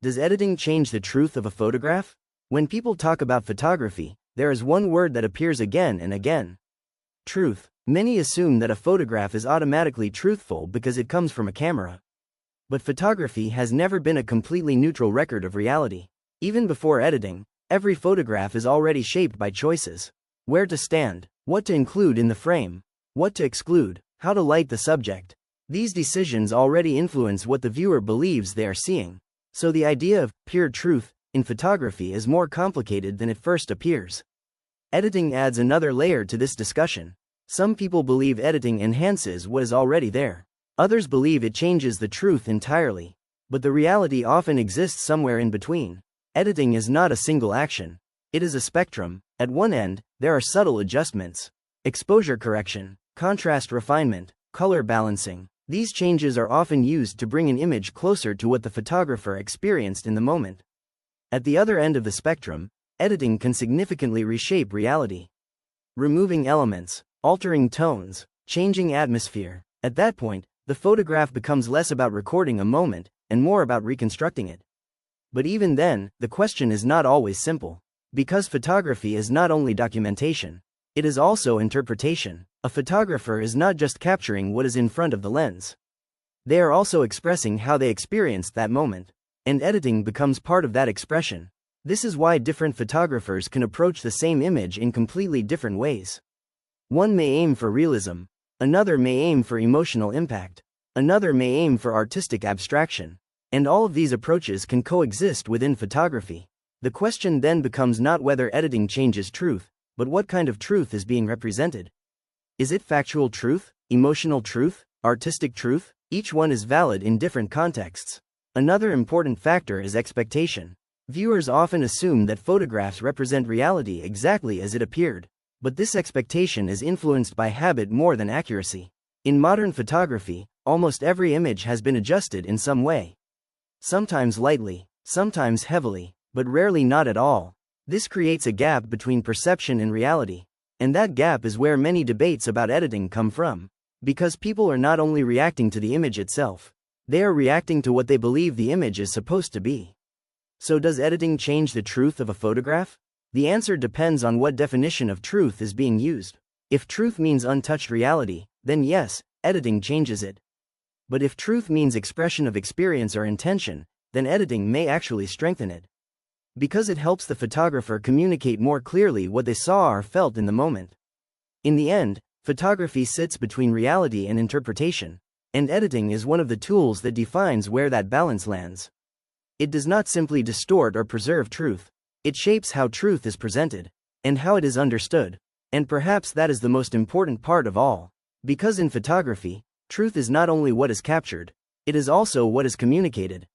Does editing change the truth of a photograph? When people talk about photography, there is one word that appears again and again: truth. Many assume that a photograph is automatically truthful because it comes from a camera. But photography has never been a completely neutral record of reality. Even before editing, every photograph is already shaped by choices: where to stand, what to include in the frame, what to exclude, how to light the subject. These decisions already influence what the viewer believes they are seeing. So the idea of pure truth in photography is more complicated than it first appears. Editing adds another layer to this discussion. Some people believe editing enhances what is already there. Others believe it changes the truth entirely. But the reality often exists somewhere in between. Editing is not a single action. It is a spectrum. At one end, there are subtle adjustments: exposure correction, contrast refinement, color balancing. These changes are often used to bring an image closer to what the photographer experienced in the moment. At the other end of the spectrum, editing can significantly reshape reality, removing elements, altering tones, changing atmosphere. At that point, the photograph becomes less about recording a moment and more about reconstructing it. But even then, the question is not always simple. Because photography is not only documentation, it is also interpretation. A photographer is not just capturing what is in front of the lens. They are also expressing how they experienced that moment. And editing becomes part of that expression. This is why different photographers can approach the same image in completely different ways. One may aim for realism, another may aim for emotional impact, another may aim for artistic abstraction. And all of these approaches can coexist within photography. The question then becomes not whether editing changes truth, but what kind of truth is being represented. Is it factual truth, emotional truth, artistic truth? Each one is valid in different contexts. Another important factor is expectation. Viewers often assume that photographs represent reality exactly as it appeared, but this expectation is influenced by habit more than accuracy. In modern photography, almost every image has been adjusted in some way. Sometimes lightly, sometimes heavily, but rarely not at all. This creates a gap between perception and reality. And that gap is where many debates about editing come from. Because people are not only reacting to the image itself, they are reacting to what they believe the image is supposed to be. So does editing change the truth of a photograph? The answer depends on what definition of truth is being used. If truth means untouched reality, then yes, editing changes it. But if truth means expression of experience or intention, then editing may actually strengthen it. Because it helps the photographer communicate more clearly what they saw or felt in the moment. In the end, photography sits between reality and interpretation, and editing is one of the tools that defines where that balance lands. It does not simply distort or preserve truth. It shapes how truth is presented, and how it is understood. And perhaps that is the most important part of all. Because in photography, truth is not only what is captured, it is also what is communicated.